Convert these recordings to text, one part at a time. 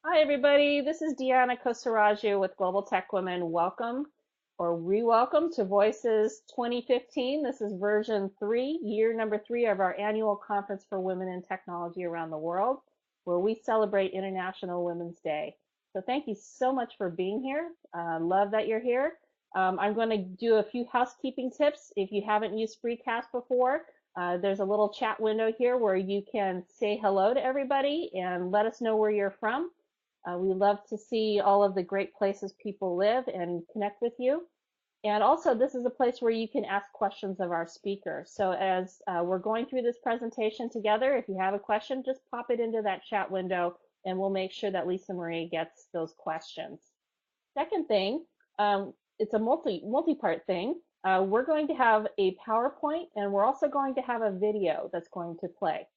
Hi, everybody. This is Deanna Kosaraju with Global Tech Women. Welcome or re-welcome to Voices 2015. This is version 3, year number 3 of our annual conference for women in technology around the world, where we celebrate International Women's Day. So thank you so much for being here. Love that you're here. I'm going to do a few housekeeping tips. If you haven't used Spreecast before, there's a little chat window here where you can say hello to everybody and let us know where you're from. We love to see all of the great places people live and connect with you. And also, this is a place where you can ask questions of our speaker. So as we're going through this presentation together, if you have a question, just pop it into that chat window and we'll make sure that Lisa Marie gets those questions. Second thing, it's a multi-part thing. We're going to have a PowerPoint and we're also going to have a video that's going to play.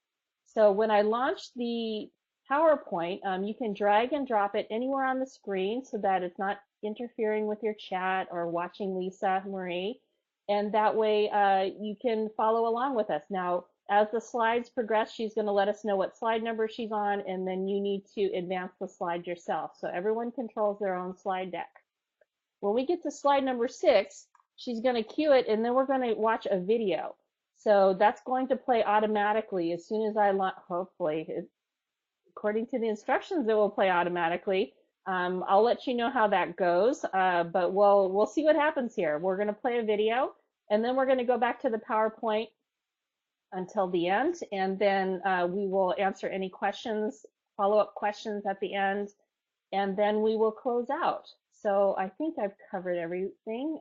So when I launch the PowerPoint, you can drag and drop it anywhere on the screen so that it's not interfering with your chat or watching Lisa Marie. And that way you can follow along with us. Now, as the slides progress, she's going to let us know what slide number she's on, and then you need to advance the slide yourself. So everyone controls their own slide deck. When we get to slide number 6, she's going to cue it, and then we're going to watch a video. So that's going to play automatically as soon as I launch, hopefully, according to the instructions, it will play automatically. I'll let you know how that goes, but we'll see what happens here. We're going to play a video, and then we're going to go back to the PowerPoint until the end, and then we will answer any questions, follow-up questions at the end, and then we will close out. So I think I've covered everything.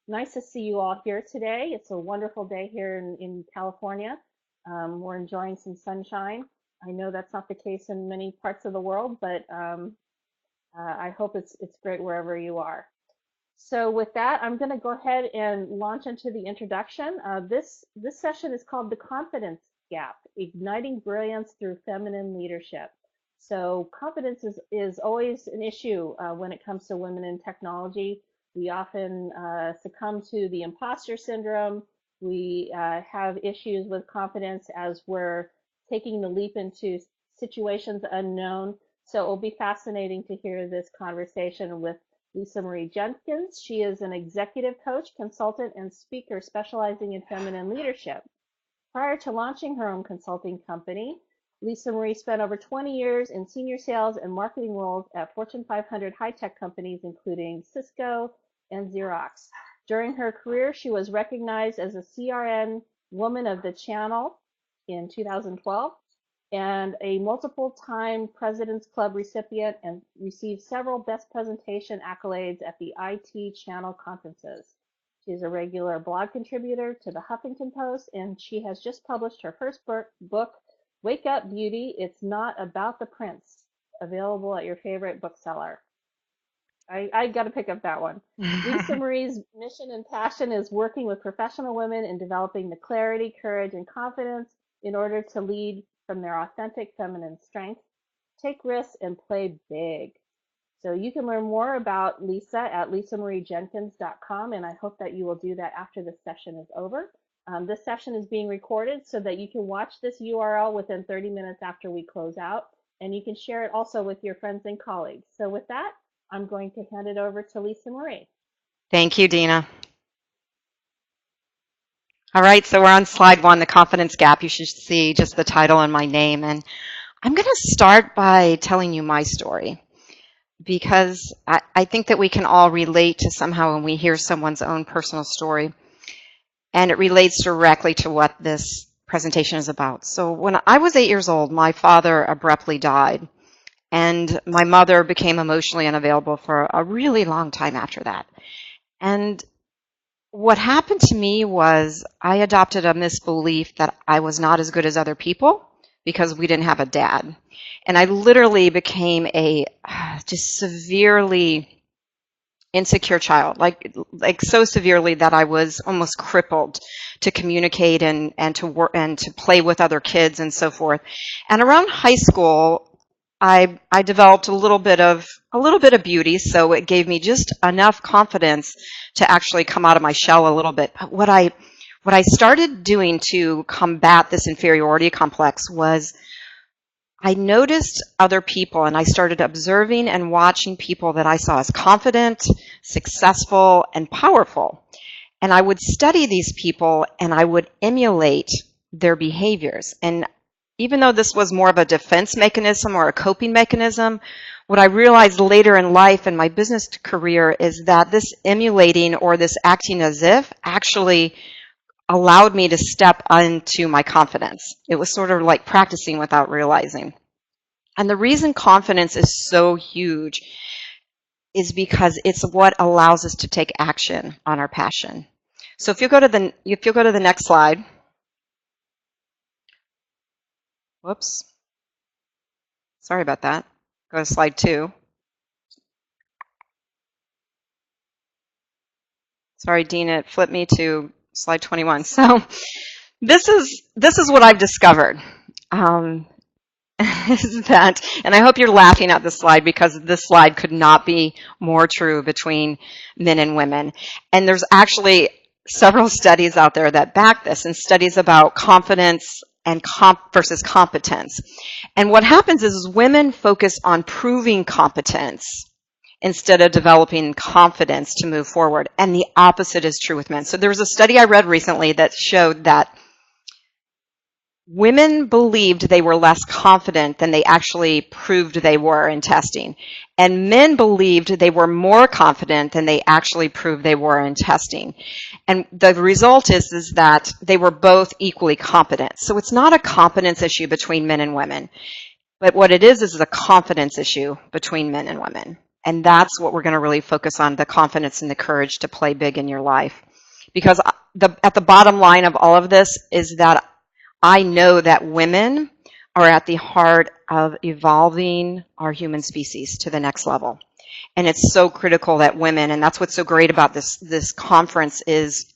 Nice to see you all here today. It's a wonderful day here in California. We're enjoying some sunshine. I know that's not the case in many parts of the world, but I hope it's great wherever you are. So with that, I'm going to go ahead and launch into the introduction. This session is called The Confidence Gap, Igniting Brilliance Through Feminine Leadership. So confidence is always an issue when it comes to women in technology. We often succumb to the imposter syndrome. We have issues with confidence as we're taking the leap into situations unknown. So it will be fascinating to hear this conversation with Lisa Marie Jenkins. She is an executive coach, consultant, and speaker specializing in feminine leadership. Prior to launching her own consulting company, Lisa Marie spent over 20 years in senior sales and marketing roles at Fortune 500 high-tech companies, including Cisco and Xerox. During her career, she was recognized as a CRN Woman of the Channel in 2012 and a multiple-time President's Club recipient and received several Best Presentation accolades at the IT Channel conferences. She's a regular blog contributor to the Huffington Post, and she has just published her first book, Wake Up Beauty, It's Not About the Prince, available at your favorite bookseller. I got to pick up that one. Lisa Marie's mission and passion is working with professional women in developing the clarity, courage, and confidence in order to lead from their authentic feminine strength, take risks, and play big. So you can learn more about Lisa at lisamariejenkins.com, and I hope that you will do that after this session is over. This session is being recorded so that you can watch this URL within 30 minutes after we close out, and you can share it also with your friends and colleagues. So with that, I'm going to hand it over to Lisa Marie. Thank you, Dina. All right, so we're on slide 1, the confidence gap. You should see just the title and my name. And I'm going to start by telling you my story because I think that we can all relate to somehow when we hear someone's own personal story. And it relates directly to what this presentation is about. So when I was 8 years old, my father abruptly died. And my mother became emotionally unavailable for a really long time after that. And what happened to me was I adopted a misbelief that I was not as good as other people because we didn't have a dad. And I literally became a just severely insecure child, like so severely that I was almost crippled to communicate and to work and to play with other kids and so forth. And around high school, I developed a little bit of beauty, so it gave me just enough confidence to actually come out of my shell a little bit. But what I started doing to combat this inferiority complex was I noticed other people, and I started observing and watching people that I saw as confident, successful, and powerful. And I would study these people and I would emulate their behaviors. And even though this was more of a defense mechanism or a coping mechanism, what I realized later in life in my business career is that this emulating or this acting as if actually allowed me to step into my confidence. It was sort of like practicing without realizing. And the reason confidence is so huge is because it's what allows us to take action on our passion. So if you go to the next slide. Whoops. Sorry about that. Go to slide 2. Sorry, Dean, it flipped me to slide 21. So this is what I've discovered. Is that, and I hope you're laughing at this slide because this slide could not be more true between men and women. And there's actually several studies out there that back this, and studies about confidence and versus competence. And what happens is women focus on proving competence instead of developing confidence to move forward. And the opposite is true with men. So there was a study I read recently that showed that women believed they were less confident than they actually proved they were in testing. And men believed they were more confident than they actually proved they were in testing. And the result is that they were both equally competent. So it's not a competence issue between men and women. But what it is a confidence issue between men and women. And that's what we're going to really focus on, the confidence and the courage to play big in your life. Because at the bottom line of all of this is that I know that women are at the heart of evolving our human species to the next level. And it's so critical that women, and that's what's so great about this conference, is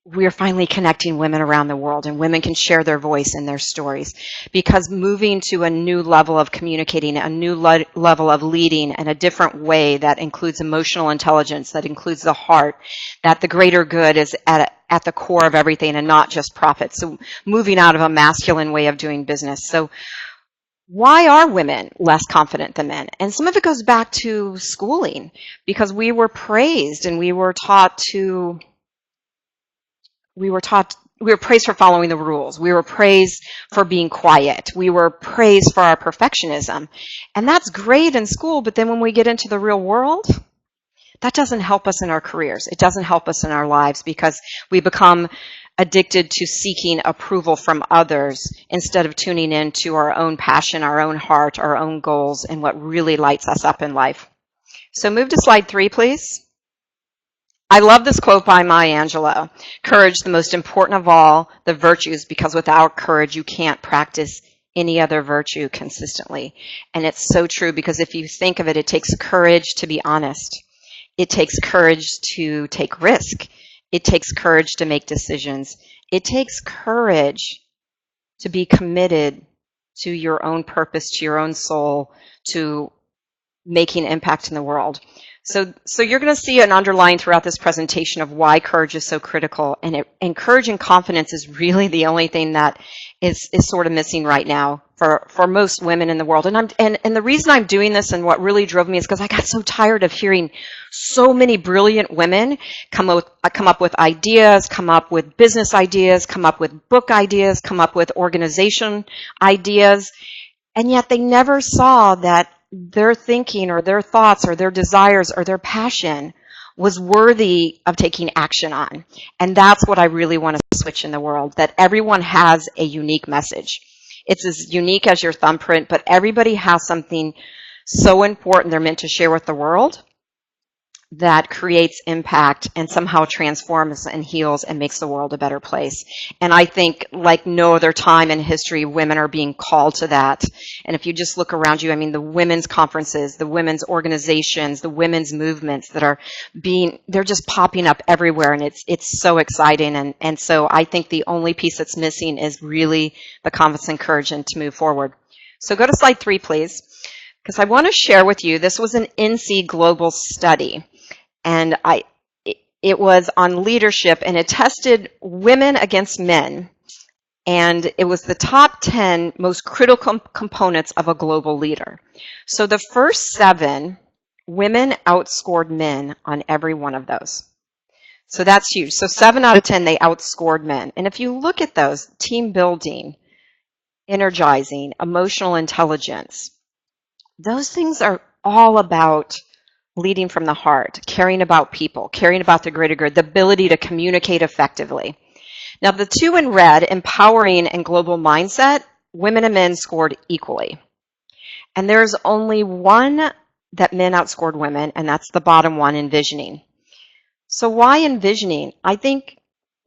we're finally connecting women around the world, and women can share their voice and their stories, because moving to a new level of communicating, a new level of leading, and a different way that includes emotional intelligence, that includes the heart, that the greater good is at the core of everything and not just profit. So moving out of a masculine way of doing business. So why are women less confident than men? And some of it goes back to schooling, because we were praised and we were praised for following the rules. We were praised for being quiet. We were praised for our perfectionism. And that's great in school, but then when we get into the real world, that doesn't help us in our careers. It doesn't help us in our lives, because we become addicted to seeking approval from others instead of tuning in to our own passion, our own heart, our own goals, and what really lights us up in life. So move to slide 3, please. I love this quote by Maya Angelou. Courage, the most important of all the virtues, because without courage, you can't practice any other virtue consistently. And it's so true, because if you think of it, it takes courage to be honest. It takes courage to take risk. It takes courage to make decisions. It takes courage to be committed to your own purpose, to your own soul, to making impact in the world. So you're going to see an underline throughout this presentation of why courage is so critical. And courage and confidence is really the only thing that is sort of missing right now for most women in the world. And the reason I'm doing this, and what really drove me, is because I got so tired of hearing so many brilliant women come up with ideas, come up with business ideas, come up with book ideas, come up with organization ideas, and yet they never saw that their thinking or their thoughts or their desires or their passion was worthy of taking action on. And that's what I really want to switch in the world, that everyone has a unique message. It's as unique as your thumbprint, but everybody has something so important they're meant to share with the world that creates impact and somehow transforms and heals and makes the world a better place. And I think, like no other time in history, women are being called to that. And if you just look around you, I mean, the women's conferences, the women's organizations, the women's movements that are they're just popping up everywhere, and it's so exciting. And so I think the only piece that's missing is really the confidence and courage to move forward. So go to slide 3, please, because I want to share with you, this was an NC Global study. And it was on leadership, and it tested women against men. and it was the top 10 most critical components of a global leader. So the first 7, women outscored men on every one of those. So that's huge. So 7 out of 10, they outscored men. And if you look at those, team building, energizing, emotional intelligence, those things are all about leading from the heart, caring about people, caring about the greater good, the ability to communicate effectively. Now, the 2 in red, empowering and global mindset, women and men scored equally. And there's only one that men outscored women, and that's the bottom one, envisioning. So why envisioning? I think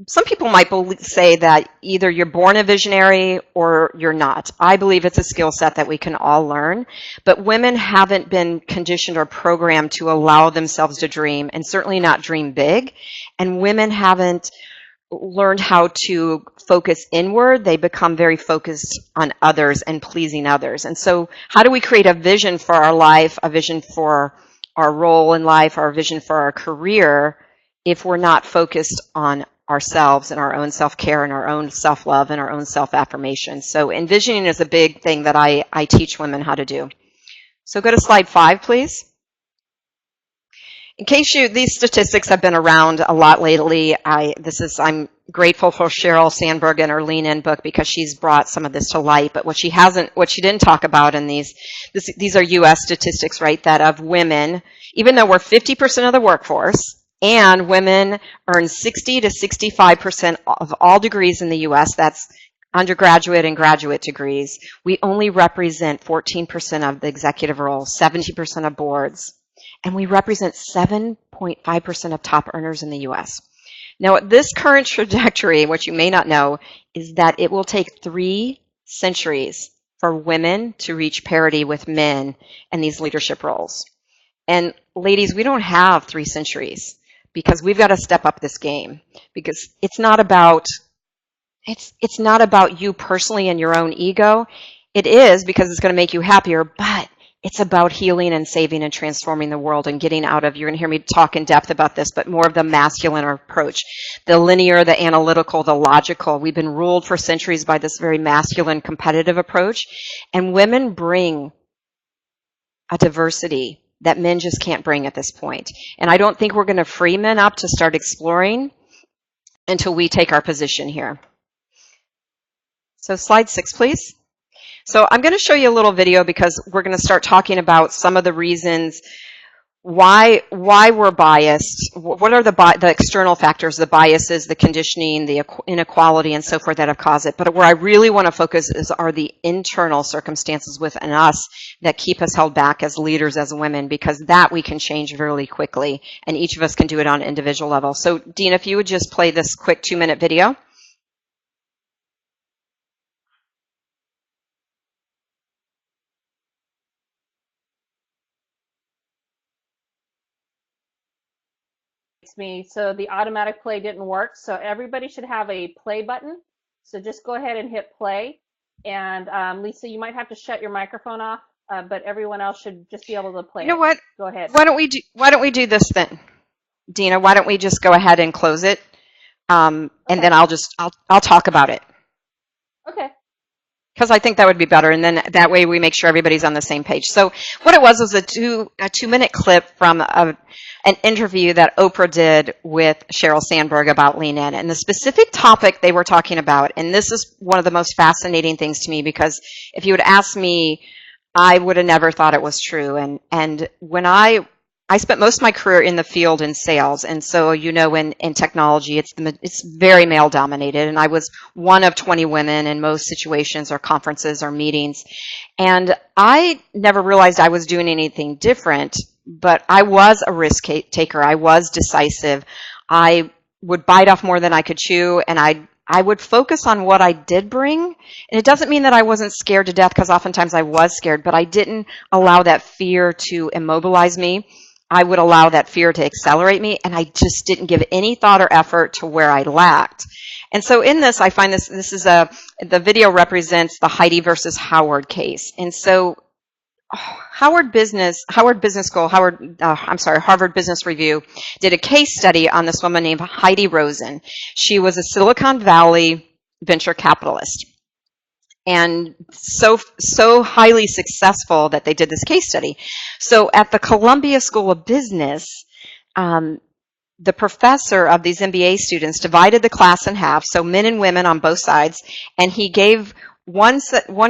some people might say that either you're born a visionary or you're not. I believe it's a skill set that we can all learn, but women haven't been conditioned or programmed to allow themselves to dream, and certainly not dream big. And women haven't learned how to focus inward. They become very focused on others and pleasing others. And so how do we create a vision for our life, a vision for our role in life, our vision for our career, if we're not focused on ourselves and our own self-care and our own self-love and our own self-affirmation? So envisioning is a big thing that I teach women how to do. So go to slide 5, please. In case these statistics have been around a lot lately, I'm grateful for Sheryl Sandberg and her Lean In book because she's brought some of this to light. But what she didn't talk about in these are U.S. statistics, right? That of women, even though we're 50% of the workforce, and women earn 60 to 65% of all degrees in the U.S. That's undergraduate and graduate degrees. We only represent 14% of the executive roles, 70% of boards. And we represent 7.5% of top earners in the U.S. Now, this current trajectory, what you may not know, is that it will take 3 centuries for women to reach parity with men in these leadership roles. And ladies, we don't have 3 centuries because we've got to step up this game, because it's not about you personally and your own ego. It is, because it's going to make you happier, but it's about healing and saving and transforming the world and getting out of, you're going to hear me talk in depth about this, but more of the masculine approach, the linear, the analytical, the logical. We've been ruled for centuries by this very masculine, competitive approach, and women bring a diversity that men just can't bring at this point. And I don't think we're going to free men up to start exploring until we take our position here. So slide 6, please. So I'm going to show you a little video because we're going to start talking about some of the reasons why we're biased. What are the external factors, the biases, the conditioning, the inequality, and so forth that have caused it. But where I really want to focus are the internal circumstances within us that keep us held back as leaders, as women, because that we can change really quickly, and each of us can do it on an individual level. So Dean, if you would just play this quick 2-minute video. Me. So the automatic play didn't work. So everybody should have a play button. So just go ahead and hit play. And Lisa, you might have to shut your microphone off, but everyone else should just be able to play. You know what? Go ahead. Why don't we do this then, Dina? Why don't we just go ahead and close it, and then I'll talk about it. Okay. Because I think that would be better, and then that way we make sure everybody's on the same page. So what it was a 2-minute clip from an interview that Oprah did with Sheryl Sandberg about Lean In, and the specific topic they were talking about. And this is one of the most fascinating things to me, because if you had asked me, I would have never thought it was true. And when I spent most of my career in the field in sales, and so in technology, it's very male dominated, and I was one of 20 women in most situations or conferences or meetings, and I never realized I was doing anything different. But I was a risk taker. I was decisive. I would bite off more than I could chew, and I would focus on what I did bring. And it doesn't mean that I wasn't scared to death, because oftentimes I was scared, but I didn't allow that fear to immobilize me. I would allow that fear to accelerate me, and I just didn't give any thought or effort to where I lacked. And so in this, I find the video represents the Heidi versus Howard case. And so Harvard Business Review did a case study on this woman named Heidi Rosen. She was a Silicon Valley venture capitalist. And so highly successful that they did this case study. So at the Columbia School of Business, the professor of these MBA students divided the class in half, so men and women on both sides, and he gave one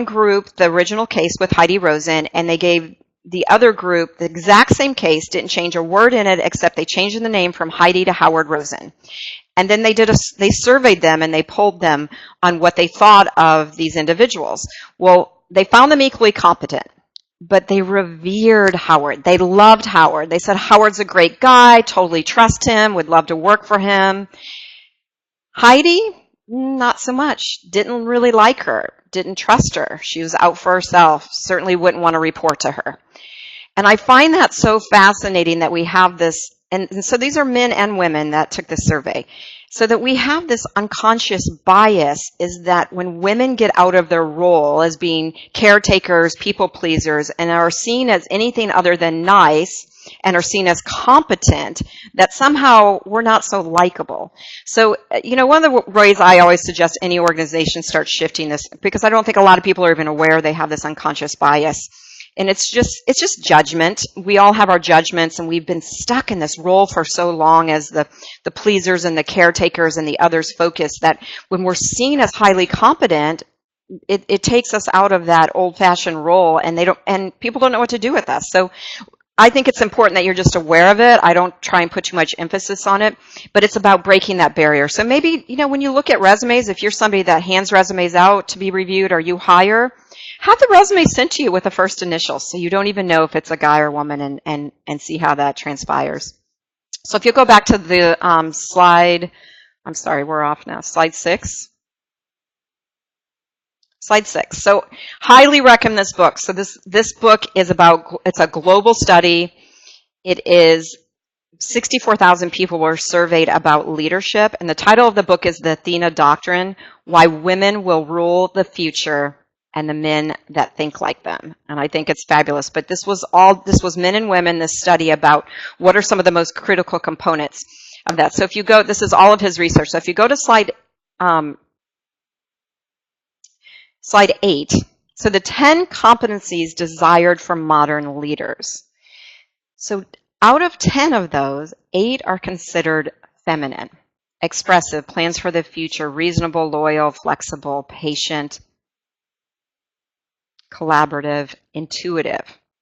group the original case with Heidi Rosen, and they gave the other group the exact same case, didn't change a word in it except they changed the name from Heidi to Howard Rosen. And then they surveyed them and they polled them on what they thought of these individuals. Well, they found them equally competent, but they revered Howard. They loved Howard. They said, Howard's a great guy, totally trust him, would love to work for him. Heidi, not so much. Didn't really like her, didn't trust her. She was out for herself, certainly wouldn't want to report to her. And I find that so fascinating that we have this, and so these are men and women that took this survey, so that we have this unconscious bias is that when women get out of their role as being caretakers, people pleasers, and are seen as anything other than nice, and are seen as competent, that somehow we're not so likable. So, one of the ways I always suggest any organization start shifting this, because I don't think a lot of people are even aware they have this unconscious bias. And it's just judgment. We all have our judgments, and we've been stuck in this role for so long as the pleasers and the caretakers and the others focus that when we're seen as highly competent, it takes us out of that old-fashioned role, and people don't know what to do with us. So I think it's important that you're just aware of it. I don't try and put too much emphasis on it, but it's about breaking that barrier. So maybe, when you look at resumes, if you're somebody that hands resumes out to be reviewed or you hire, have the resume sent to you with a first initial so you don't even know if it's a guy or woman and see how that transpires. So if you go back to the slide, I'm sorry, we're off now, slide 6. Slide 6. So highly recommend this book. So this book is it's a global study. It is 64,000 people were surveyed about leadership. And the title of the book is The Athena Doctrine, Why Women Will Rule the Future and the Men That Think Like Them. And I think it's fabulous. But this was men and women, this study about what are some of the most critical components of that. So if you go, this is all of his research. So if you go to slide 8, so the 10 competencies desired from modern leaders. So out of 10 of those, 8 are considered feminine, expressive, plans for the future, reasonable, loyal, flexible, patient, collaborative, intuitive.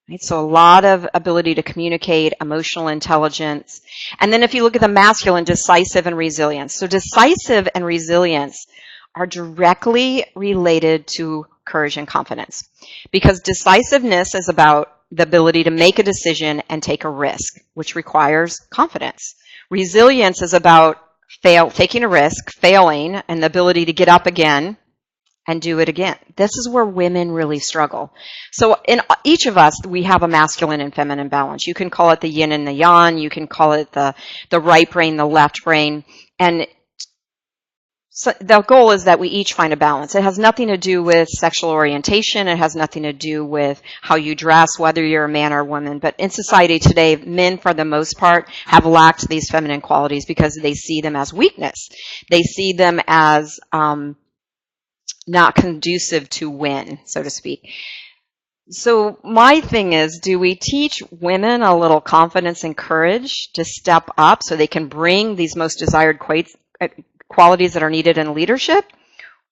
Right? So a lot of ability to communicate, emotional intelligence. And then if you look at the masculine, decisive and resilience. So decisive and resilience are directly related to courage and confidence, because decisiveness is about the ability to make a decision and take a risk, which requires confidence. Resilience is about taking a risk, failing, and the ability to get up again and do it again. This is where women really struggle. So in each of us, we have a masculine and feminine balance. You can call it the yin and the yang. You can call it the right brain, the left brain. And so the goal is that we each find a balance. It has nothing to do with sexual orientation. It has nothing to do with how you dress, whether you're a man or a woman. But in society today, men, for the most part, have lacked these feminine qualities because they see them as weakness. They see them as not conducive to win, so to speak. So my thing is, do we teach women a little confidence and courage to step up so they can bring these most desired qualities that are needed in leadership?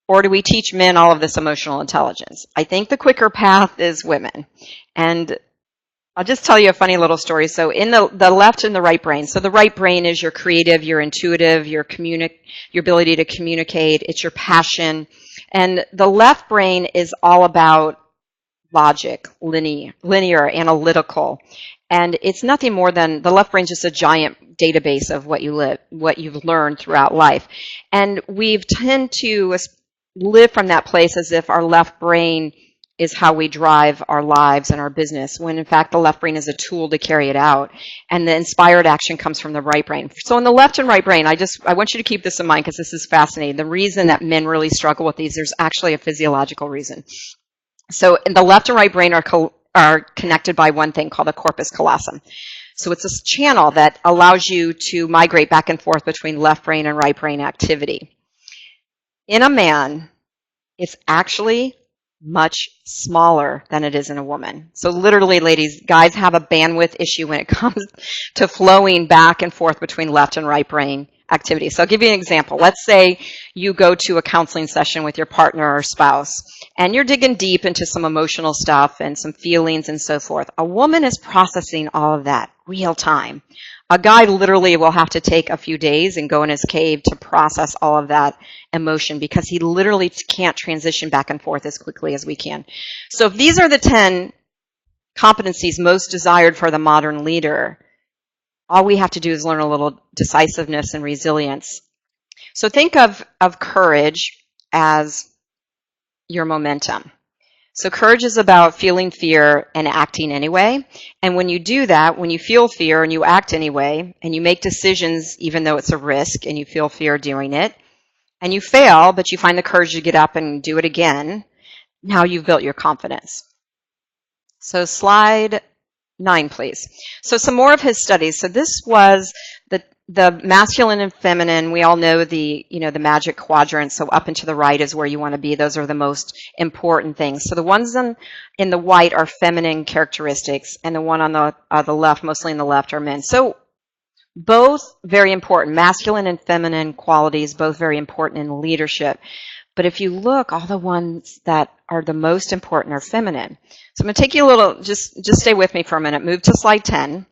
Or do we teach men all of this emotional intelligence? I think the quicker path is women. And I'll just tell you a funny little story. So in the left and the right brain. So the right brain is your creative, your intuitive, your ability to communicate. It's your passion. And the left brain is all about logic, linear, analytical. And it's nothing more than, the left brain is just a giant database of what you've learned throughout life. And we tend to live from that place as if our left brain is how we drive our lives and our business, when in fact the left brain is a tool to carry it out. And the inspired action comes from the right brain. So in the left and right brain, I want you to keep this in mind because this is fascinating. The reason that men really struggle with these, there's actually a physiological reason. So in the left and right brain are connected by one thing called the corpus callosum. So it's this channel that allows you to migrate back and forth between left brain and right brain activity. in a man, it's actually much smaller than it is in a woman. So literally, ladies, guys have a bandwidth issue when it comes to flowing back and forth between left and right brain activity. So I'll give you an example. Let's say you go to a counseling session with your partner or spouse, and you're digging deep into some emotional stuff and some feelings and so forth. A woman is processing all of that real time. A guy literally will have to take a few days and go in his cave to process all of that emotion because he literally can't transition back and forth as quickly as we can. So if these are the 10 competencies most desired for the modern leader, all we have to do is learn a little decisiveness and resilience. So think of courage as your momentum. So courage is about feeling fear and acting anyway. And when you do that, when you feel fear and you act anyway, and you make decisions even though it's a risk and you feel fear doing it, and you fail, but you find the courage to get up and do it again, now you've built your confidence. So slide 9, please. So some more of his studies. So this was the masculine and feminine. We all know the magic quadrant. So up and to the right is where you want to be. Those are the most important things. So the ones in the white are feminine characteristics, and the one on the left, mostly in the left, are men. So both very important. Masculine and feminine qualities, both very important in leadership. But if you look, all the ones that are the most important are feminine. So I'm going to take you a little, just stay with me for a minute. Move to slide 10.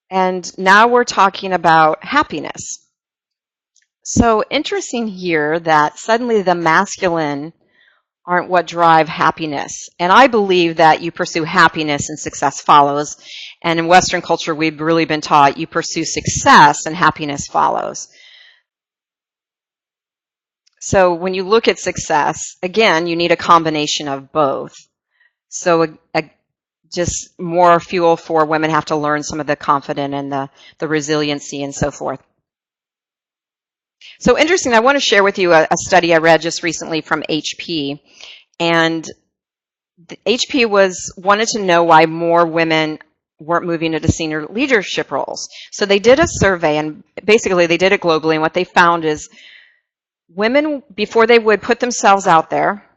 And now we're talking about happiness. So interesting here that suddenly the masculine aren't what drive happiness. And I believe that you pursue happiness and success follows. And in Western culture, we've really been taught you pursue success and happiness follows. So when you look at success, again, you need a combination of both. So just more fuel for women have to learn some of the confidence and the resiliency and so forth. So interesting, I want to share with you a study I read just recently from HP. And HP wanted to know why more women weren't moving into senior leadership roles. So they did a survey, and basically they did it globally, and what they found is women, before they would put themselves out there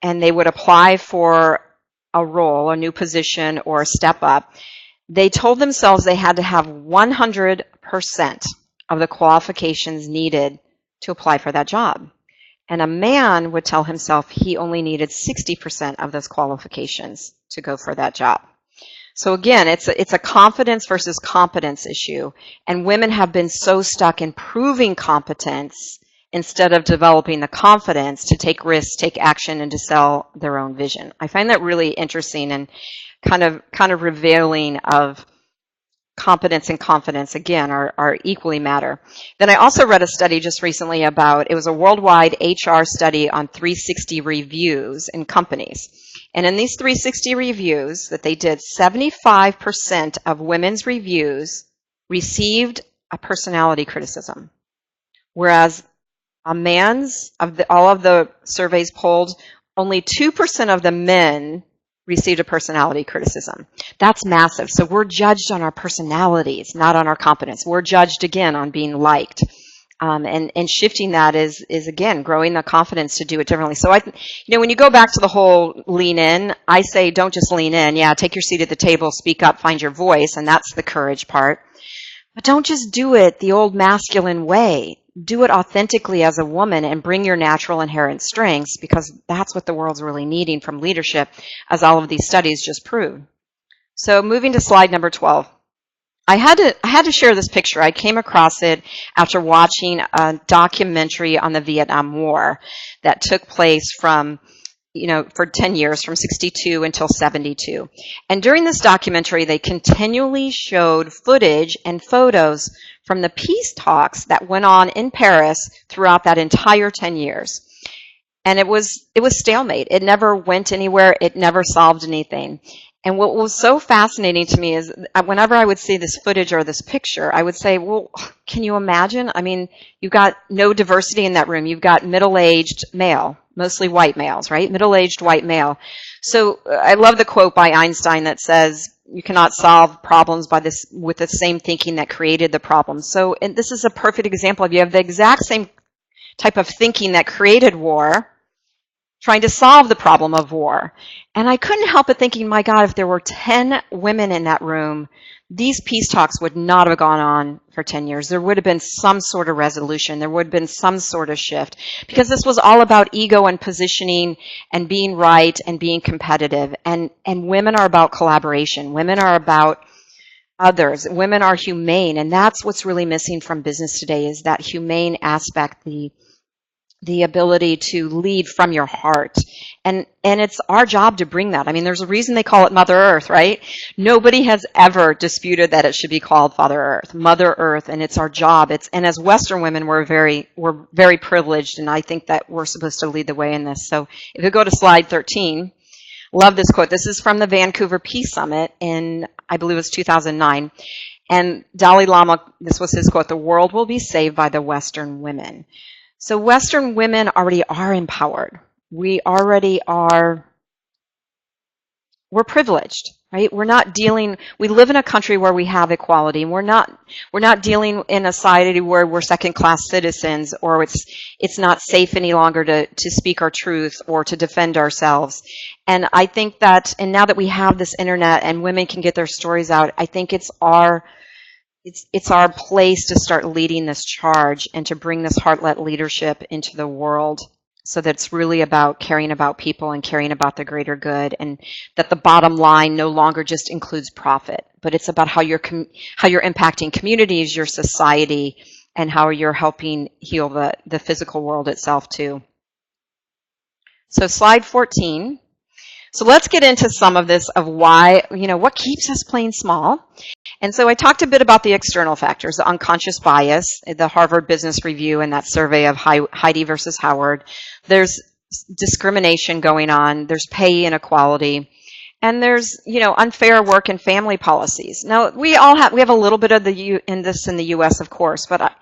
and they would apply for a role, a new position, or a step up, they told themselves they had to have 100% of the qualifications needed to apply for that job. And a man would tell himself he only needed 60% of those qualifications to go for that job. So again, it's a confidence versus competence issue. And women have been so stuck in proving competence instead of developing the confidence to take risks, take action, and to sell their own vision. I find that really interesting and kind of revealing of competence and confidence, again, are equally matter. Then I also read a study just recently it was a worldwide HR study on 360 reviews in companies. And in these 360 reviews that they did, 75% of women's reviews received a personality criticism, whereas a man's, all of the surveys polled, only 2% of the men received a personality criticism. That's massive. So we're judged on our personalities, not on our competence. We're judged, again, on being liked. And shifting that is again, growing the confidence to do it differently. So when you go back to the whole lean in, I say don't just lean in. Yeah, take your seat at the table, speak up, find your voice, and that's the courage part. But don't just do it the old masculine way. Do it authentically as a woman and bring your natural inherent strengths, because that's what the world's really needing from leadership, as all of these studies just prove. So moving to slide number 12. I had to share this picture. I came across it after watching a documentary on the Vietnam War that took place for 10 years, from 62 until 72. And during this documentary, they continually showed footage and photos from the peace talks that went on in Paris throughout that entire 10 years. And it was stalemate. It never went anywhere. It never solved anything. And what was so fascinating to me is whenever I would see this footage or this picture, I would say, well, can you imagine? I mean, you've got no diversity in that room. You've got middle-aged male, mostly white males, right? Middle-aged white male. So I love the quote by Einstein that says, you cannot solve problems with the same thinking that created the problem. So, and this is a perfect example of, you have the exact same type of thinking that created war, trying to solve the problem of war. And I couldn't help but thinking, my God, if there were 10 women in that room, these peace talks would not have gone on for 10 years. There would have been some sort of resolution. There would have been some sort of shift, because this was all about ego and positioning and being right and being competitive. And women are about collaboration. Women are about others. Women are humane. And that's what's really missing from business today, is that humane aspect, the ability to lead from your heart. And it's our job to bring that. I mean, there's a reason they call it Mother Earth, right? Nobody has ever disputed that it should be called Father Earth, Mother Earth, and it's our job. And as Western women, we're very privileged, and I think that we're supposed to lead the way in this. So if you go to slide 13, love this quote. This is from the Vancouver Peace Summit in, I believe it was 2009. And Dalai Lama, this was his quote, "The world will be saved by the Western women." So Western women already are empowered. We already are, we're privileged, right? We live in a country where we have equality. And we're not dealing in a society where we're second-class citizens, or it's not safe any longer to speak our truth or to defend ourselves. And I think that, and now that we have this internet and women can get their stories out, I think it's our place to start leading this charge and to bring this heart-led leadership into the world, so that it's really about caring about people and caring about the greater good, and that the bottom line no longer just includes profit, but it's about how you're impacting communities, your society, and how you're helping heal the physical world itself too. So slide 14. So let's get into some of this of why, what keeps us playing small. And so I talked a bit about the external factors, the unconscious bias, the Harvard Business Review and that survey of Heidi versus Howard. There's discrimination going on. There's pay inequality. And there's, unfair work and family policies. Now, we have a little bit of in the U.S., of course, but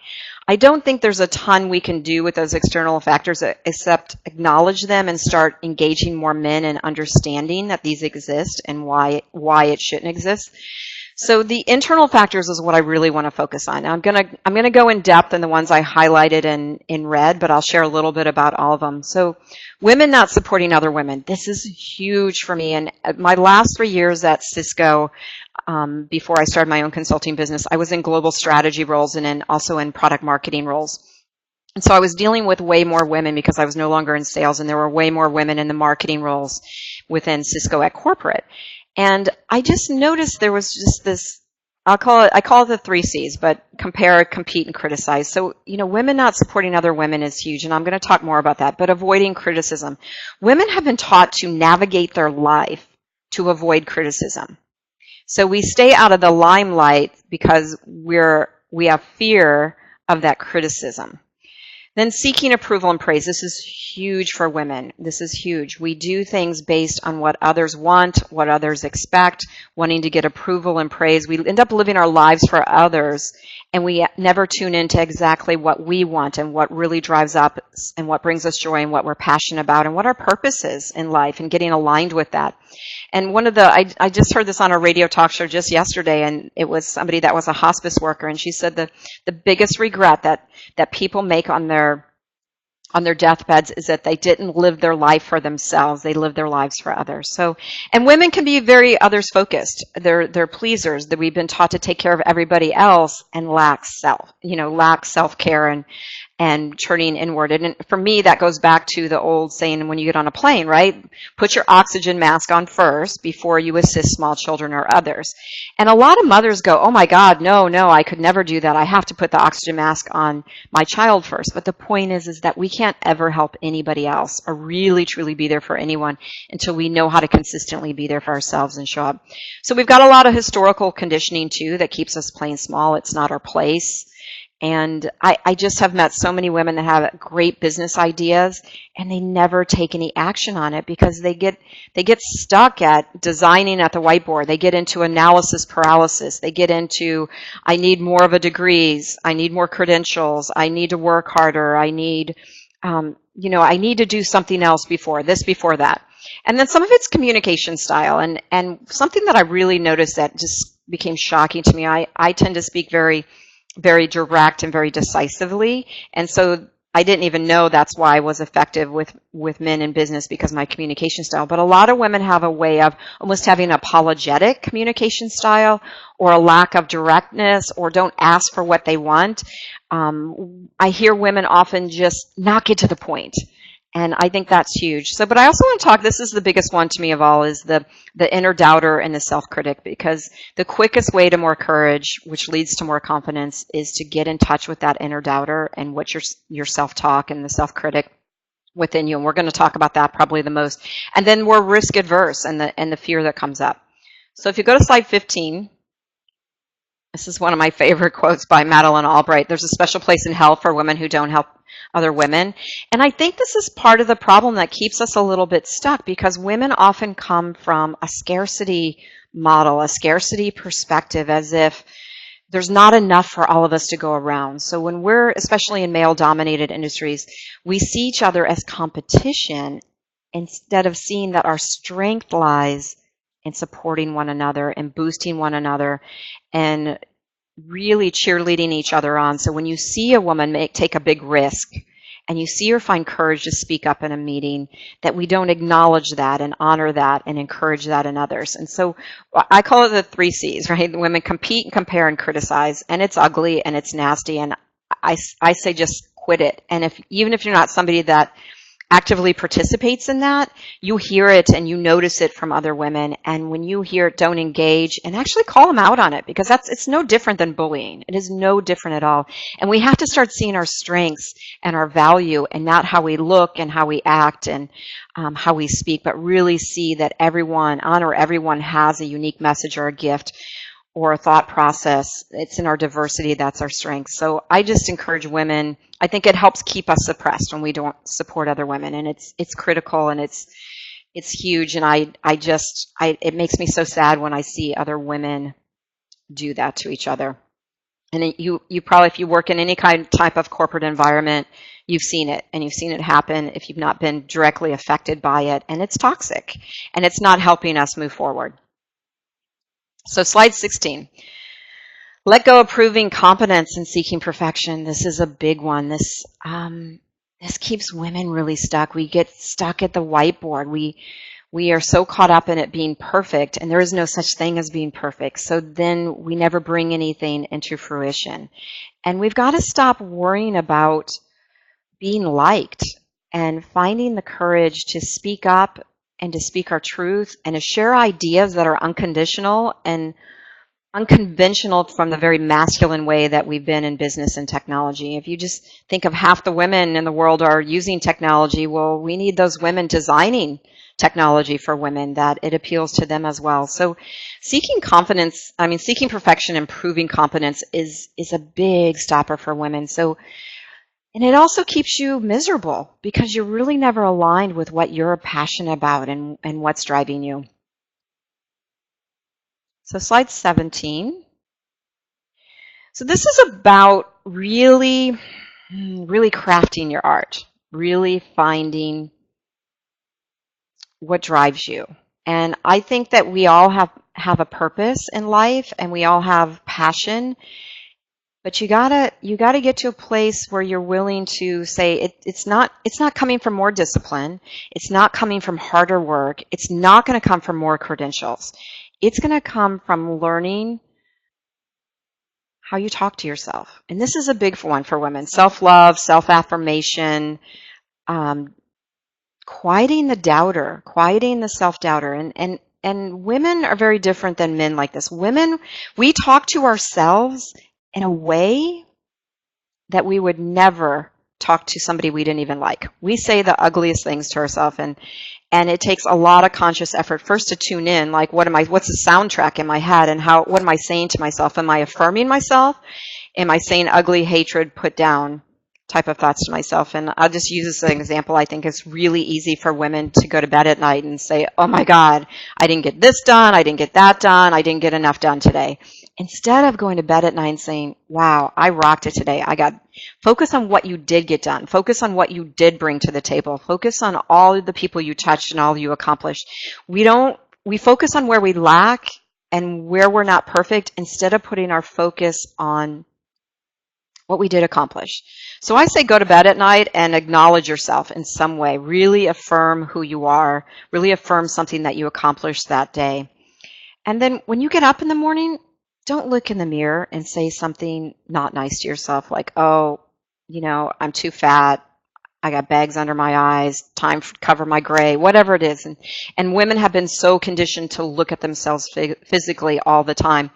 I don't think there's a ton we can do with those external factors except acknowledge them and start engaging more men in understanding that these exist and why it shouldn't exist. So the internal factors is what I really want to focus on. Now I'm gonna go in depth in the ones I highlighted in red, but I'll share a little bit about all of them. So women not supporting other women. This is huge for me. And my last 3 years at Cisco, before I started my own consulting business, I was in global strategy roles and also in product marketing roles. And so I was dealing with way more women because I was no longer in sales, and there were way more women in the marketing roles within Cisco at corporate. And I just noticed there was just this, I call it the 3 C's, but compare, compete, and criticize. So, women not supporting other women is huge, and I'm going to talk more about that, but avoiding criticism. Women have been taught to navigate their life to avoid criticism. So we stay out of the limelight because we have fear of that criticism. Then seeking approval and praise. This is huge for women. This is huge. We do things based on what others want, what others expect, wanting to get approval and praise. We end up living our lives for others, and we never tune into exactly what we want and what really drives up and what brings us joy and what we're passionate about and what our purpose is in life, and getting aligned with that. And I just heard this on a radio talk show just yesterday, and it was somebody that was a hospice worker, and she said the biggest regret that people make on their deathbeds is that they didn't live their life for themselves. They lived their lives for others. So, and women can be very others focused. They're pleasers, that we've been taught to take care of everybody else and lack self-care and turning inward. And for me, that goes back to the old saying, when you get on a plane, right? Put your oxygen mask on first before you assist small children or others. And a lot of mothers go, oh my God, no, I could never do that. I have to put the oxygen mask on my child first. But the point is that we can't ever help anybody else or really truly be there for anyone until we know how to consistently be there for ourselves and show up. So we've got a lot of historical conditioning too that keeps us playing small. It's not our place. And I just have met so many women that have great business ideas, and they never take any action on it because they get stuck at designing at the whiteboard. They get into analysis paralysis. They get into, I need more of a degrees. I need more credentials. I need to work harder. I need, I need to do something else before that. And then some of it's communication style. And something that I really noticed that just became shocking to me, I tend to speak very, very direct and very decisively. And so I didn't even know that's why I was effective with men in business, because of my communication style. But a lot of women have a way of almost having an apologetic communication style, or a lack of directness, or don't ask for what they want. I hear women often just not get to the point. And I think that's huge. So, but I also want to talk, this is the biggest one to me of all, is the inner doubter and the self-critic, because the quickest way to more courage, which leads to more confidence, is to get in touch with that inner doubter and what your self-talk and the self-critic within you. And we're going to talk about that probably the most. And then we're risk adverse, and the fear that comes up. So if you go to slide 15, this is one of my favorite quotes by Madeleine Albright. There's a special place in hell for women who don't help other women. And I think this is part of the problem that keeps us a little bit stuck, because women often come from a scarcity model, a scarcity perspective, as if there's not enough for all of us to go around. So when we're, especially in male-dominated industries, we see each other as competition instead of seeing that our strength lies in supporting one another and boosting one another and really cheerleading each other on. So when you see a woman take a big risk and you see her find courage to speak up in a meeting, that we don't acknowledge that and honor that and encourage that in others. And so I call it the 3 C's, right? The women compete and compare and criticize, and it's ugly and it's nasty. And I say just quit it. And even if you're not somebody that actively participates in that, you hear it and you notice it from other women. And when you hear it, don't engage and actually call them out on it, because it's no different than bullying. It is no different at all. And we have to start seeing our strengths and our value, and not how we look and how we act and how we speak, but really see that honor everyone has a unique message or a gift or a thought process. It's in our diversity, that's our strength. So I just encourage women. I think it helps keep us suppressed when we don't support other women, and it's critical, and it's huge. And it makes me so sad when I see other women do that to each other. And you probably, if you work in any type of corporate environment, you've seen it, and you've seen it happen if you've not been directly affected by it, and it's toxic, and it's not helping us move forward. So slide 16. Let go of proving competence and seeking perfection. This is a big one. This keeps women really stuck. We get stuck at the whiteboard. We are so caught up in it being perfect, and there is no such thing as being perfect. So then we never bring anything into fruition. And we've got to stop worrying about being liked and finding the courage to speak up and to speak our truth and to share ideas that are unconditional and unconventional from the very masculine way that we've been in business and technology. If you just think of half the women in the world are using technology, well, we need those women designing technology for women that it appeals to them as well. So seeking perfection and proving competence is a big stopper for women. So, and it also keeps you miserable, because you're really never aligned with what you're passionate about and what's driving you. So slide 17. So this is about really crafting your art, really finding what drives you. And I think that we all have a purpose in life, and we all have passion. But you gotta get to a place where you're willing to say it's not coming from more discipline. It's not coming from harder work. It's not going to come from more credentials. It's going to come from learning how you talk to yourself. And this is a big one for women. Self-love, self-affirmation, quieting the doubter, quieting the self-doubter. And women are very different than men like this. Women, we talk to ourselves in a way that we would never talk to somebody we didn't even like. We say the ugliest things to ourselves, and it takes a lot of conscious effort first to tune in, like what's the soundtrack in my head, and what am I saying to myself? Am I affirming myself? Am I saying ugly, hatred, put down type of thoughts to myself? And I'll just use this as an example. I think it's really easy for women to go to bed at night and say, oh my God, I didn't get this done, I didn't get that done, I didn't get enough done today. Instead of going to bed at night and saying, wow, I rocked it today. Focus on what you did get done. Focus on what you did bring to the table. Focus on all the people you touched and all you accomplished. We focus on where we lack and where we're not perfect, instead of putting our focus on what we did accomplish. So I say go to bed at night and acknowledge yourself in some way. Really affirm who you are. Really affirm something that you accomplished that day. And then when you get up in the morning, don't look in the mirror and say something not nice to yourself like, oh, I'm too fat. I got bags under my eyes, time to cover my gray, whatever it is. And women have been so conditioned to look at themselves physically all the time.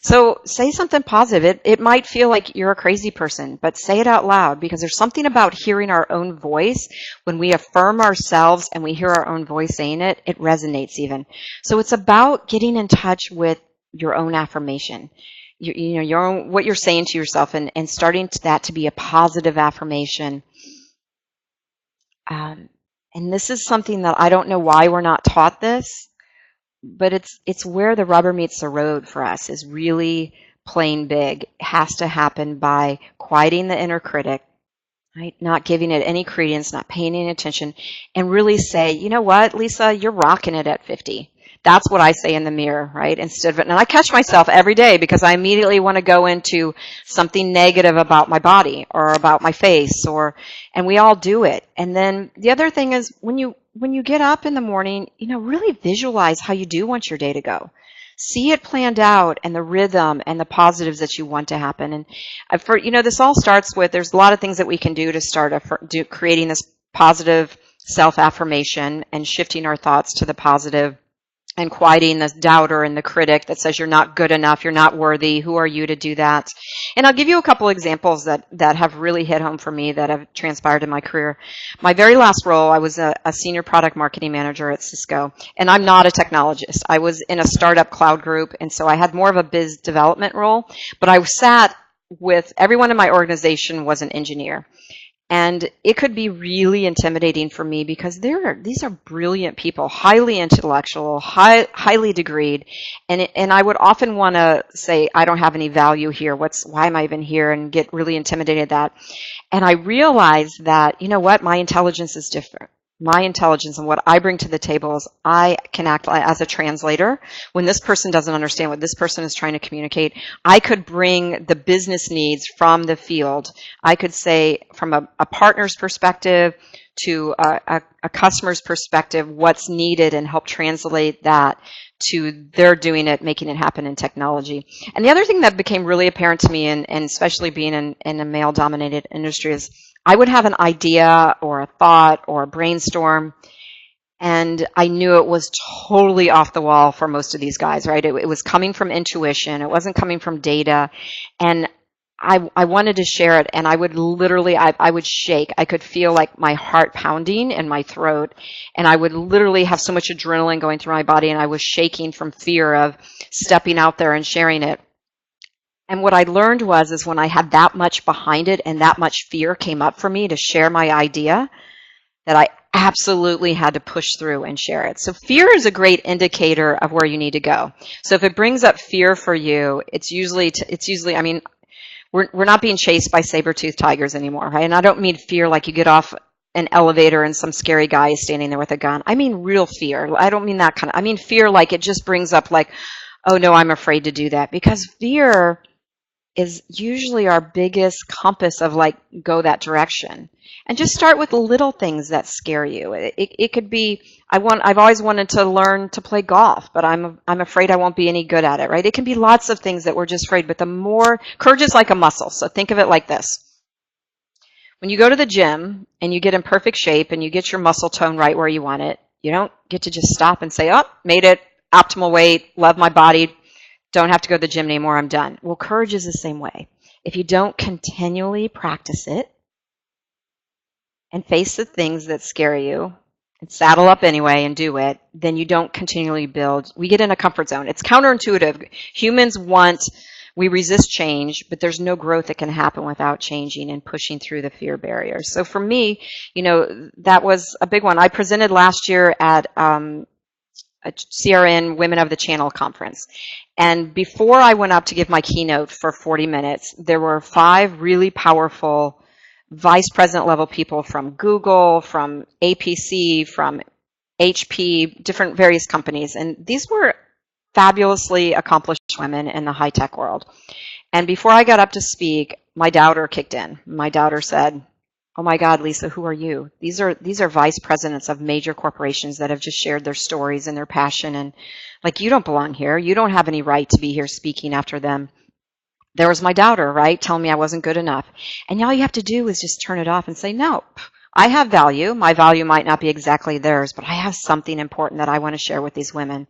So say something positive. It might feel like you're a crazy person, but say it out loud, because there's something about hearing our own voice. When we affirm ourselves and we hear our own voice saying it, it resonates even. So it's about getting in touch with your own affirmation. Your own, what you're saying to yourself, and starting that to be a positive affirmation. And this is something that I don't know why we're not taught this, but it's where the rubber meets the road for us, is really playing big. It has to happen by quieting the inner critic, right? Not giving it any credence, not paying any attention, and really say, you know what, Lisa, you're rocking it at 50. That's what I say in the mirror, right? Instead of it, and I catch myself every day because I immediately want to go into something negative about my body or about my face, and we all do it. And then the other thing is, when you get up in the morning, really visualize how you do want your day to go. See it planned out, and the rhythm and the positives that you want to happen. And this all starts with, there's a lot of things that we can do to start creating this positive self-affirmation and shifting our thoughts to the positive, and quieting the doubter and the critic that says you're not good enough, you're not worthy, who are you to do that? And I'll give you a couple examples that have really hit home for me, that have transpired in my career. My very last role, I was a senior product marketing manager at Cisco, and I'm not a technologist. I was in a startup cloud group, and so I had more of a biz development role, but I sat with everyone in my organization was an engineer. And it could be really intimidating for me, because these are brilliant people, highly intellectual, highly degreed, and I would often want to say, I don't have any value here. Why am I even here? And get really intimidated at that. And I realized that, what, my intelligence is different. My intelligence and what I bring to the table is I can act as a translator. When this person doesn't understand what this person is trying to communicate, I could bring the business needs from the field. I could say, from a partner's perspective to a customer's perspective, what's needed, and help translate that to their doing it, making it happen in technology. And the other thing that became really apparent to me, and especially being in a male-dominated industry, is I would have an idea or a thought or a brainstorm, and I knew it was totally off the wall for most of these guys, right? It was coming from intuition. It wasn't coming from data. And I wanted to share it, and I would literally, I would shake. I could feel like my heart pounding in my throat, and I would literally have so much adrenaline going through my body, and I was shaking from fear of stepping out there and sharing it. And what I learned is when I had that much behind it and that much fear came up for me to share my idea, that I absolutely had to push through and share it. So fear is a great indicator of where you need to go. So if it brings up fear for you, it's usually, I mean, we're not being chased by saber-toothed tigers anymore, right? And I don't mean fear like you get off an elevator and some scary guy is standing there with a gun. I mean real fear. I don't mean that kind of, I mean fear like it just brings up like, oh no, I'm afraid to do that. Because fear is usually our biggest compass of like, go that direction. And just start with little things that scare you. It could be, I've always wanted to learn to play golf, but I'm afraid I won't be any good at it, right? It can be lots of things that we're just afraid, but the more, courage is like a muscle. So think of it like this. When you go to the gym and you get in perfect shape and you get your muscle tone right where you want it, you don't get to just stop and say, oh, made it, optimal weight, love my body, don't have to go to the gym anymore, I'm done. Well, courage is the same way. If you don't continually practice it and face the things that scare you and saddle up anyway and do it, then you don't continually build. We get in a comfort zone. It's counterintuitive. Humans we resist change, but there's no growth that can happen without changing and pushing through the fear barriers. So for me, that was a big one. I presented last year at a CRN Women of the Channel conference. And before I went up to give my keynote for 40 minutes, there were 5 really powerful vice president level people from Google, from APC, from HP, different various companies. And these were fabulously accomplished women in the high-tech world. And before I got up to speak, my doubter kicked in. My doubter said, "Oh my God, Lisa, who are you? These are vice presidents of major corporations that have just shared their stories and their passion, and like, you don't belong here. You don't have any right to be here speaking after them." There was my doubter, right, telling me I wasn't good enough. And all you have to do is just turn it off and say, no, I have value. My value might not be exactly theirs, but I have something important that I want to share with these women.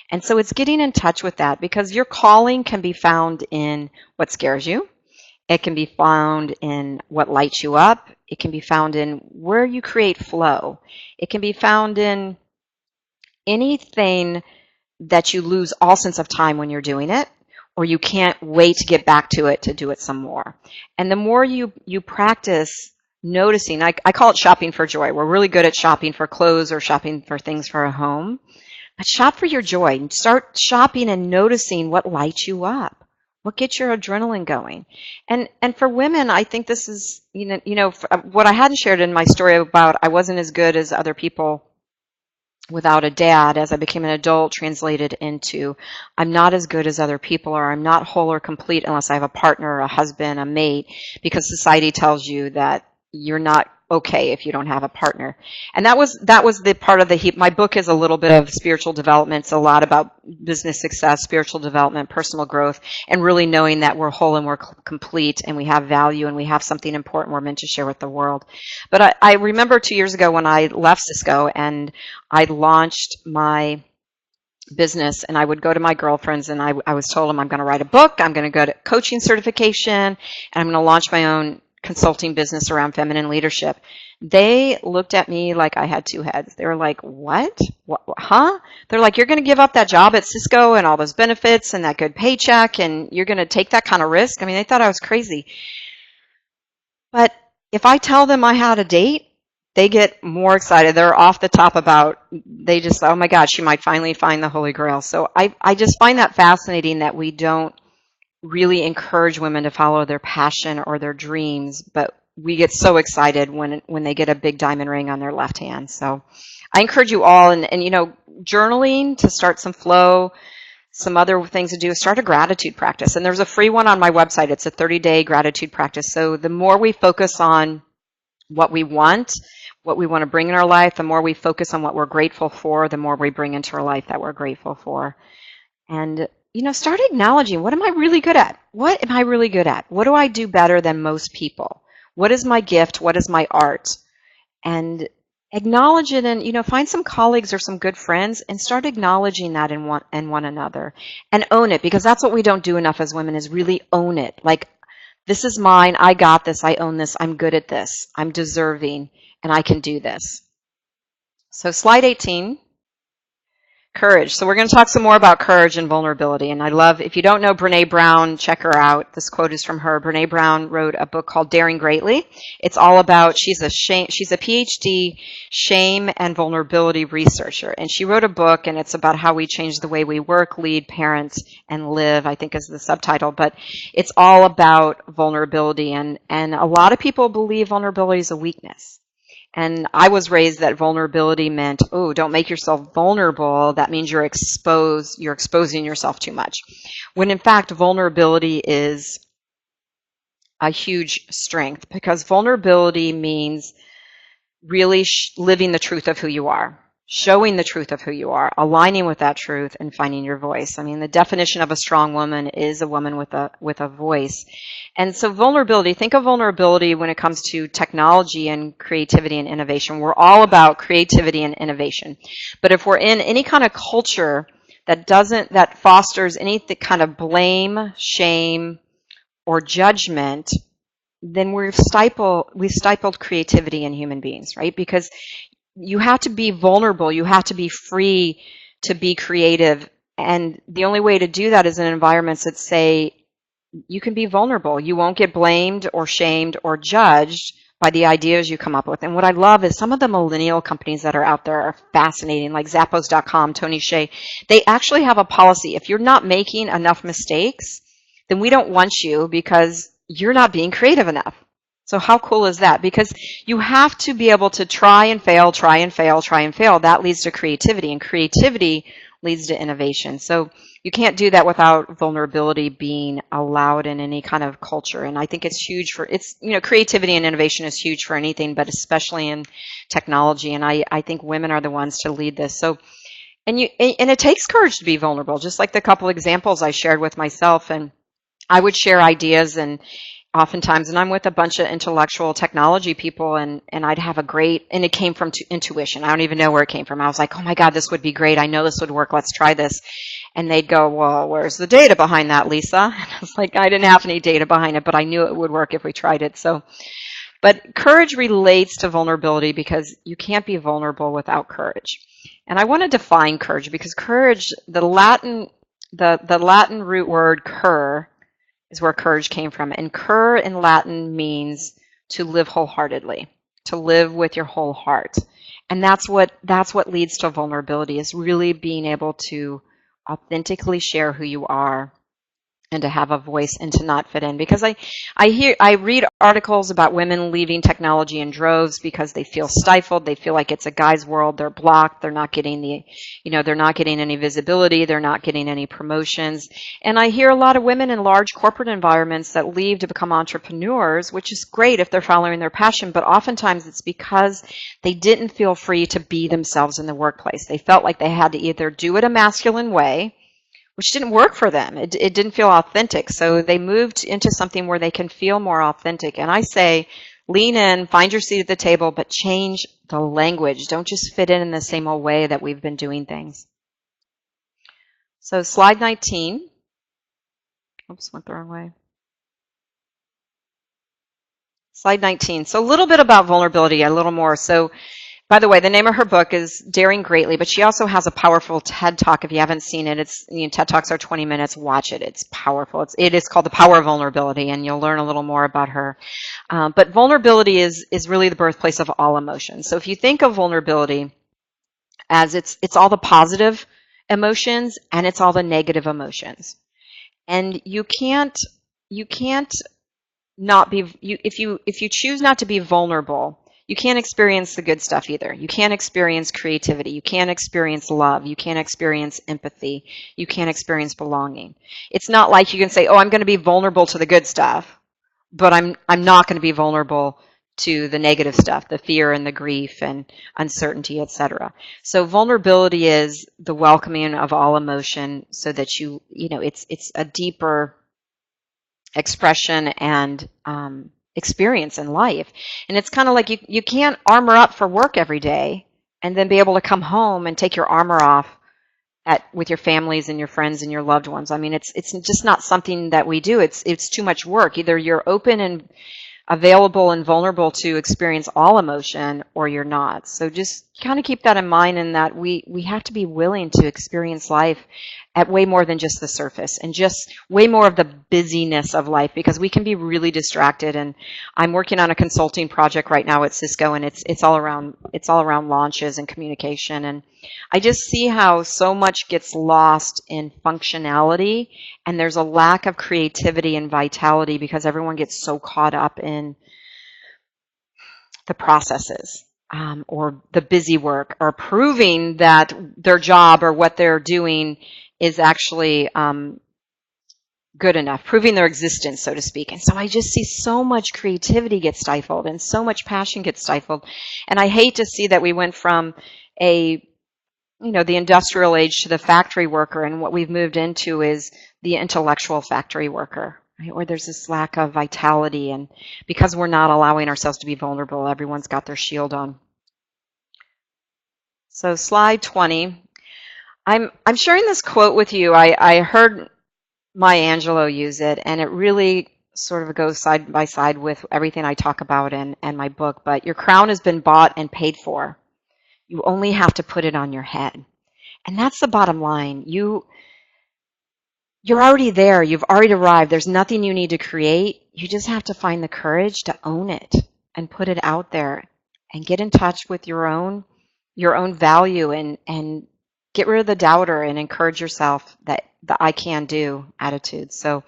And so it's getting in touch with that, because your calling can be found in what scares you. It can be found in what lights you up. It can be found in where you create flow. It can be found in anything that you lose all sense of time when you're doing it, or you can't wait to get back to it to do it some more. And the more you practice noticing, I call it shopping for joy. We're really good at shopping for clothes or shopping for things for a home. But shop for your joy. Start shopping and noticing what lights you up, what gets your adrenaline going. And for women, I think this is, what I hadn't shared in my story about I wasn't as good as other people without a dad, as I became an adult, translated into I'm not as good as other people, or I'm not whole or complete unless I have a partner, a husband, a mate, because society tells you that you're not okay if you don't have a partner. And that was the part of the my book is a little bit of spiritual development. It's a lot about business success, spiritual development, personal growth, and really knowing that we're whole and we're complete and we have value and we have something important we're meant to share with the world. But I remember 2 years ago when I left Cisco and I launched my business, and I would go to my girlfriends and I was told them I'm going to write a book, I'm going to go to coaching certification, and I'm going to launch my own consulting business around feminine leadership. They looked at me like I had two heads. They were like, what? Huh? They're like, you're going to give up that job at Cisco and all those benefits and that good paycheck, and you're going to take that kind of risk? I mean, they thought I was crazy. But if I tell them I had a date, they get more excited. They're off the top about, they just, oh my God, she might finally find the Holy Grail. So I just find that fascinating that we don't really encourage women to follow their passion or their dreams, but we get so excited when they get a big diamond ring on their left hand. So I encourage you all, and journaling to start some flow. Some other things to do is start a gratitude practice. And there's a free one on my website. It's a 30-day gratitude practice. So the more we focus on what we want to bring in our life, the more we focus on what we're grateful for, the more we bring into our life that we're grateful for. And start acknowledging, what am I really good at? What am I really good at? What do I do better than most people? What is my gift? What is my art? And acknowledge it, and find some colleagues or some good friends and start acknowledging that in one another, and own it, because that's what we don't do enough as women, is really own it. Like, this is mine, I got this, I own this, I'm good at this, I'm deserving, and I can do this. So slide 18. Courage. So we're going to talk some more about courage and vulnerability. And I love, if you don't know Brene Brown, check her out. This quote is from her. Brene Brown wrote a book called Daring Greatly. It's all about, she's a PhD shame and vulnerability researcher. And she wrote a book, and it's about how we change the way we work, lead, parent, and live, I think is the subtitle. But it's all about vulnerability. And a lot of people believe vulnerability is a weakness. And I was raised that vulnerability meant, oh, don't make yourself vulnerable. That means you're exposing yourself too much. When in fact, vulnerability is a huge strength, because vulnerability means really living the truth of who you are, showing the truth of who you are, aligning with that truth, and finding your voice. I mean, the definition of a strong woman is a woman with a voice. And so vulnerability, think of vulnerability when it comes to technology and creativity and innovation. We're all about creativity and innovation. But if we're in any kind of culture that fosters any kind of blame, shame, or judgment, then we've stifled creativity in human beings, right? Because you have to be vulnerable. You have to be free to be creative. And the only way to do that is in environments that say you can be vulnerable. You won't get blamed or shamed or judged by the ideas you come up with. And what I love is some of the millennial companies that are out there are fascinating, like Zappos.com, Tony Hsieh. They actually have a policy. If you're not making enough mistakes, then we don't want you because you're not being creative enough. So how cool is that? Because you have to be able to try and fail, try and fail, try and fail. That leads to creativity, and creativity leads to innovation. So you can't do that without vulnerability being allowed in any kind of culture. And I think it's huge for, it's, creativity and innovation is huge for anything, but especially in technology. And I think women are the ones to lead this. So, and it takes courage to be vulnerable, just like the couple examples I shared with myself. And I would share ideas and oftentimes, and I'm with a bunch of intellectual technology people, and I'd have a great, and it came from intuition. I don't even know where it came from. I was like, oh my God, this would be great. I know this would work. Let's try this. And they'd go, well, where's the data behind that, Lisa? And I was like, I didn't have any data behind it, but I knew it would work if we tried it. So, but courage relates to vulnerability because you can't be vulnerable without courage. And I want to define courage because courage, the Latin root word cur is where courage came from. And cur in Latin means to live wholeheartedly, to live with your whole heart. And that's what leads to vulnerability, is really being able to authentically share who you are and to have a voice and to not fit in. Because I read articles about women leaving technology in droves because they feel stifled. They feel like it's a guy's world. They're blocked. They're not getting they're not getting any visibility. They're not getting any promotions. And I hear a lot of women in large corporate environments that leave to become entrepreneurs, which is great if they're following their passion, but oftentimes it's because they didn't feel free to be themselves in the workplace. They felt like they had to either do it a masculine way, which didn't work for them. It didn't feel authentic. So they moved into something where they can feel more authentic. And I say, lean in, find your seat at the table, but change the language. Don't just fit in the same old way that we've been doing things. So slide 19. Oops, went the wrong way. Slide 19. So a little bit about vulnerability, a little more. So by the way, the name of her book is Daring Greatly, but she also has a powerful TED Talk. If you haven't seen it, TED Talks are 20 minutes. Watch it. It's powerful. It is called The Power of Vulnerability, and you'll learn a little more about her. But vulnerability is really the birthplace of all emotions. So if you think of vulnerability as it's all the positive emotions and it's all the negative emotions, and you can't not be if you choose not to be vulnerable, you can't experience the good stuff either. You can't experience creativity. You can't experience love. You can't experience empathy. You can't experience belonging. It's not like you can say, oh, I'm going to be vulnerable to the good stuff, but I'm not going to be vulnerable to the negative stuff, the fear and the grief and uncertainty, etc. So vulnerability is the welcoming of all emotion so that it's a deeper expression and experience in life. And it's kind of like you can't armor up for work every day and then be able to come home and take your armor off with your families and your friends and your loved ones. I mean, it's just not something that we do. It's too much work. Either you're open and available and vulnerable to experience all emotion, or you're not. So just kind of keep that in mind, in that we have to be willing to experience life at way more than just the surface and just way more of the busyness of life, because we can be really distracted. And I'm working on a consulting project right now at Cisco, and it's all around launches and communication. And I just see how so much gets lost in functionality, and there's a lack of creativity and vitality because everyone gets so caught up in the processes or the busy work, or proving that their job or what they're doing is actually good enough, proving their existence, so to speak. And so I just see so much creativity get stifled and so much passion get stifled. And I hate to see that we went from the industrial age to the factory worker, and what we've moved into is the intellectual factory worker, right? Where there's this lack of vitality, and because we're not allowing ourselves to be vulnerable, everyone's got their shield on. So slide 20. I'm sharing this quote with you. I heard Maya Angelou use it, and it really sort of goes side by side with everything I talk about in my book. But your crown has been bought and paid for. You only have to put it on your head. And that's the bottom line. You're already there. You've already arrived. There's nothing you need to create. You just have to find the courage to own it and put it out there and get in touch with your own value and get rid of the doubter and encourage yourself that the I can do attitude. So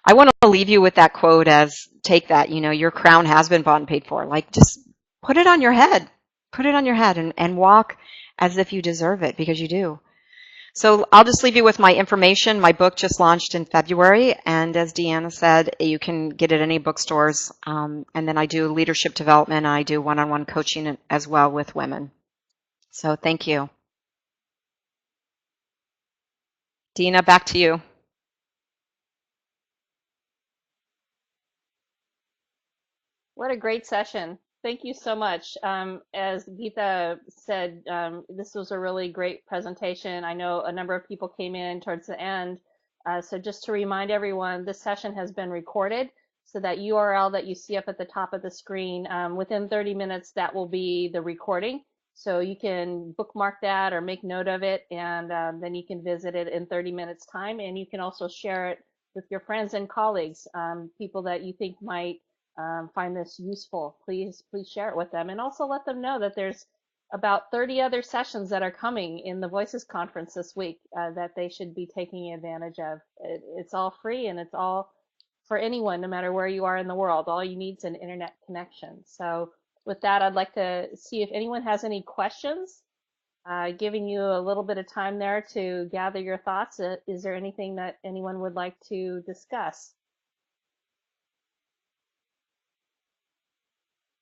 I want to leave you with that quote as take that, your crown has been bought and paid for. Like just put it on your head. Put it on your head and walk as if you deserve it because you do. So I'll just leave you with my information. My book just launched in February, and as Deanna said, you can get it at any bookstores. And then I do leadership development. And I do one-on-one coaching as well with women. So thank you. Dina, back to you. What a great session. Thank you so much. As Geeta said, this was a really great presentation. I know a number of people came in towards the end. So just to remind everyone, this session has been recorded. So that URL that you see up at the top of the screen, within 30 minutes, that will be the recording. So you can bookmark that or make note of it, and then you can visit it in 30 minutes time. And you can also share it with your friends and colleagues, people that you think might find this useful. Please share it with them, and also let them know that there's about 30 other sessions that are coming in the Voices Conference this week that they should be taking advantage of. It's all free, and it's all for anyone, no matter where you are in the world. All you need is an internet connection. So with that, I'd like to see if anyone has any questions. Giving you a little bit of time there to gather your thoughts. Is there anything that anyone would like to discuss?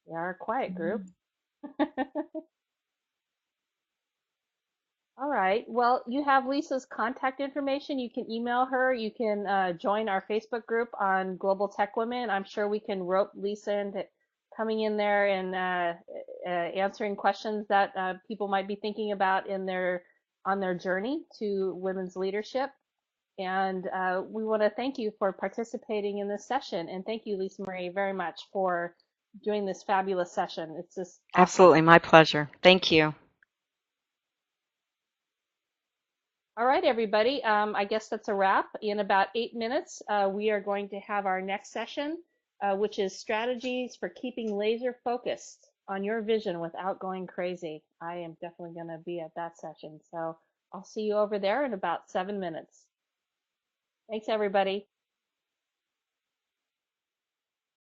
We are a quiet group. All right. Well, you have Lisa's contact information. You can email her. You can join our Facebook group on Global Tech Women. I'm sure we can rope Lisa into coming in there and answering questions that people might be thinking about on their journey to women's leadership. And we want to thank you for participating in this session. And thank you, Lisa Marie, very much for doing this fabulous session. It's just awesome. Absolutely, my pleasure. Thank you. All right, everybody. I guess that's a wrap. In about 8 minutes, we are going to have our next session, which is strategies for keeping laser focused on your vision without going crazy. I am definitely going to be at that session. So I'll see you over there in about 7 minutes. Thanks, everybody.